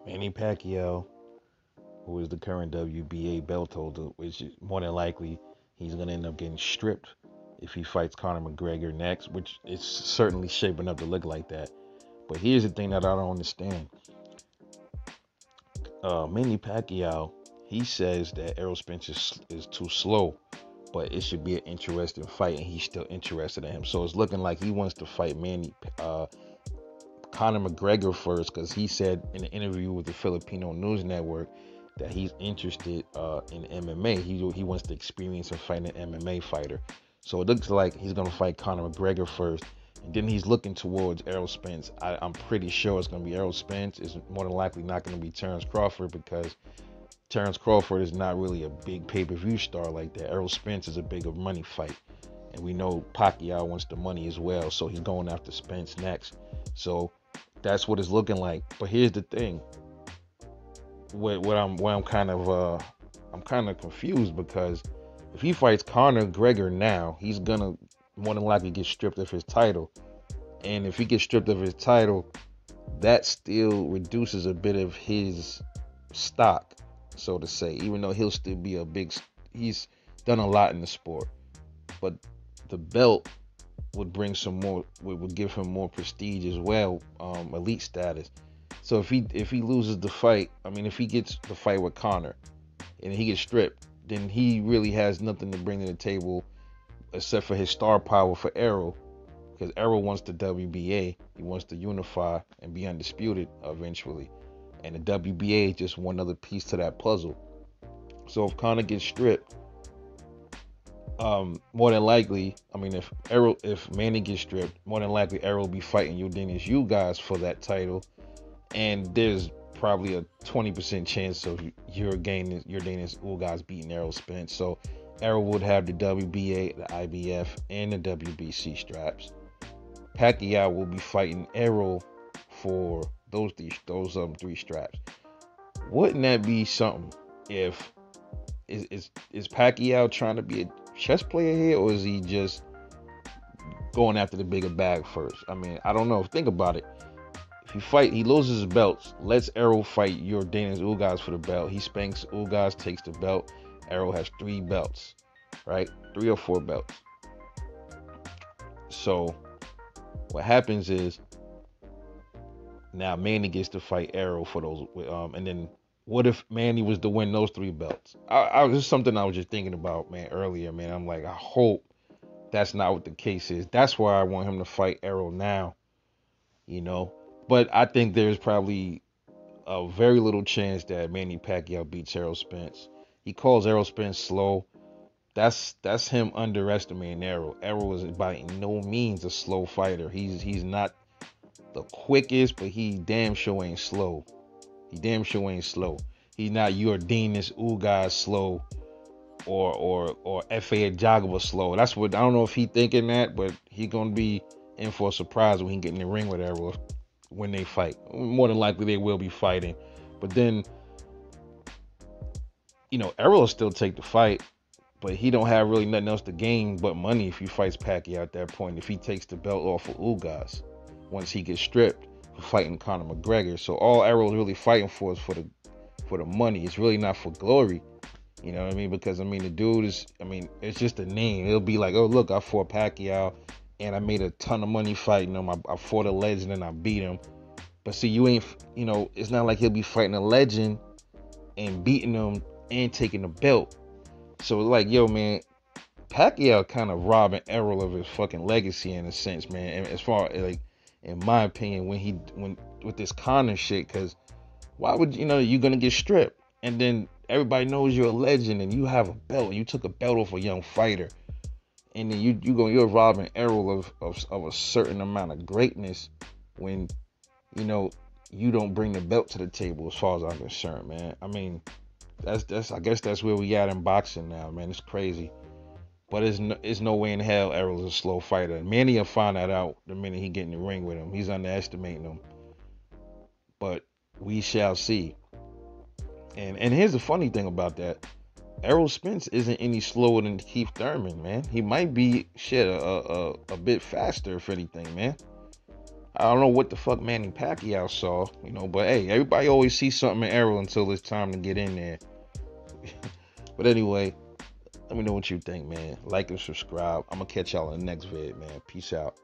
Manny Pacquiao, who is the current WBA belt holder, which is more than likely he's going to end up getting stripped if he fights Conor McGregor next, which is certainly shaping up to look like that. But here's the thing that I don't understand. Manny Pacquiao, he says that Errol Spence is too slow, but it should be an interesting fight, and he's still interested in him. So it's looking like he wants to fight Conor McGregor first, because he said in an interview with the Filipino news network that he's interested in MMA. He wants to experience and fight an MMA fighter. So it looks like he's gonna fight Conor McGregor first, and then he's looking towards Errol Spence. I'm pretty sure it's gonna be Errol Spence. It's more than likely not gonna be Terrence Crawford, because Terrence Crawford is not really a big pay-per-view star like that. Errol Spence is a bigger money fight, and we know Pacquiao wants the money as well, so he's going after Spence next. So that's what it's looking like. But here's the thing: I'm kind of confused, because if he fights Conor McGregor now, he's gonna more than likely get stripped of his title, and if he gets stripped of his title, that still reduces a bit of his stock, so to say. Even though he'll still be he's done a lot in the sport, but the belt would bring some more, would give him more prestige as well, elite status. So if he loses the fight, I mean, if he gets the fight with Conor and he gets stripped, then he really has nothing to bring to the table except for his star power for Errol, because Errol wants the WBA. He wants to unify and be undisputed eventually, and the WBA is just one other piece to that puzzle. So if Conor gets stripped, more than likely, I mean, if Manny gets stripped, more than likely Errol will be fighting you guys for that title, and there's probably a 20% chance of your Danish Ugas beating Errol Spence. So Errol would have the WBA, the IBF, and the WBC straps. Pacquiao will be fighting Errol for those three straps. Wouldn't that be something? If is Pacquiao trying to be a chess player here, or is he just going after the bigger bag first? I mean, I don't know. Think about it. If he loses his belts, lets Errol fight your Danish Ugas for the belt. He spanks Ugas, takes the belt. Errol has 3 belts, right? 3 or 4 belts. So what happens is now Manny gets to fight Errol for those. And then what if Manny was to win those 3 belts? I was just something I was just thinking about, man, earlier, man. I'm like, I hope that's not what the case is. That's why I want him to fight Errol now, you know. But I think there's probably a very little chance that Manny Pacquiao beats Errol Spence. He calls Errol Spence slow. That's him underestimating Errol. Errol is by no means a slow fighter. He's not the quickest, but he damn sure ain't slow. He damn sure ain't slow. He's not your Danish Ugas slow, or F.A. Jagaba slow. That's what, I don't know if he thinking that, but he gonna be in for a surprise when he get in the ring with Errol when they fight. More than likely they will be fighting, but then Errol will still take the fight, but he don't have really nothing else to gain but money if he fights Pacquiao at that point. If he takes the belt off of Ugas once he gets stripped for fighting Conor McGregor, so all Errol is really fighting for is for the money. It's really not for glory. You know what I mean? Because I mean the dude is, I mean, it's just a name. It'll be like, oh look, I fought Pacquiao and I made a ton of money fighting him. I fought a legend and I beat him. But see, it's not like he'll be fighting a legend and beating him and taking the belt. So like, yo, man, Pacquiao kind of robbing Errol of his fucking legacy in a sense, man. And as far as like, in my opinion, when with this Conor shit, because why would you're gonna get stripped and then everybody knows you're a legend and you have a belt and you took a belt off a young fighter, and then you're robbing Errol of a certain amount of greatness when you don't bring the belt to the table, as far as I'm concerned, man. I mean, that's I guess that's where we at in boxing now, man. It's crazy. But it's no way in hell Errol's a slow fighter. Manny will find that out the minute he get in the ring with him. He's underestimating him. But we shall see. And here's the funny thing about that. Errol Spence isn't any slower than Keith Thurman, man. He might be a bit faster, if anything, man. I don't know what the fuck Manny Pacquiao saw, but hey, everybody always sees something in Errol until it's time to get in there. But anyway, let me know what you think, man. Like and subscribe. I'm gonna catch y'all in the next vid, man. Peace out.